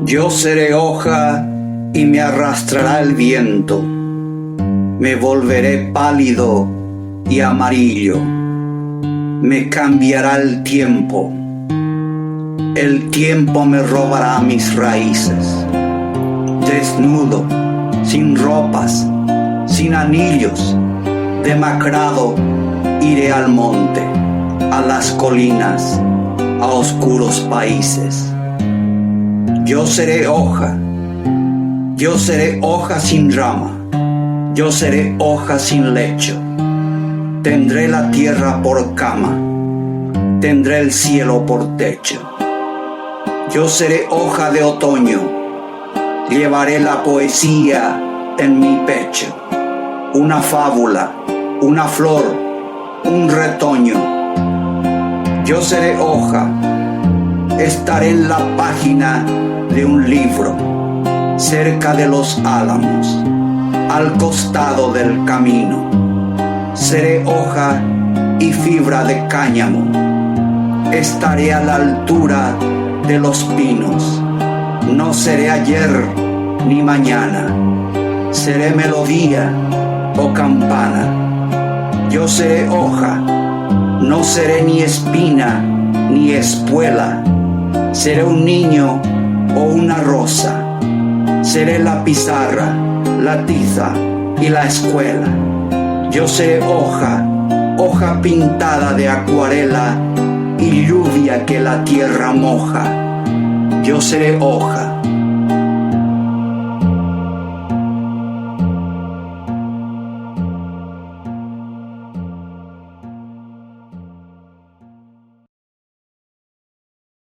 Yo seré hoja y me arrastrará el viento. Me volveré pálido y amarillo. Me cambiará el tiempo. El tiempo me robará mis raíces. Desnudo, sin ropas, sin anillos, demacrado, iré al monte, a las colinas, a oscuros países. Yo seré hoja sin rama, yo seré hoja sin lecho. Tendré la tierra por cama, tendré el cielo por techo. Yo seré hoja de otoño, llevaré la poesía en mi pecho. Una fábula, una flor, un retoño. Yo seré hoja, estaré en la página de un libro, cerca de los álamos, al costado del camino. Seré hoja y fibra de cáñamo, estaré a la altura de los pinos. No seré ayer ni mañana, seré melodía o campana. Yo seré hoja, no seré ni espina ni espuela. Seré un niño o una rosa. Seré la pizarra, la tiza y la escuela. Yo seré hoja, hoja pintada de acuarela y lluvia que la tierra moja. Yo seré hoja,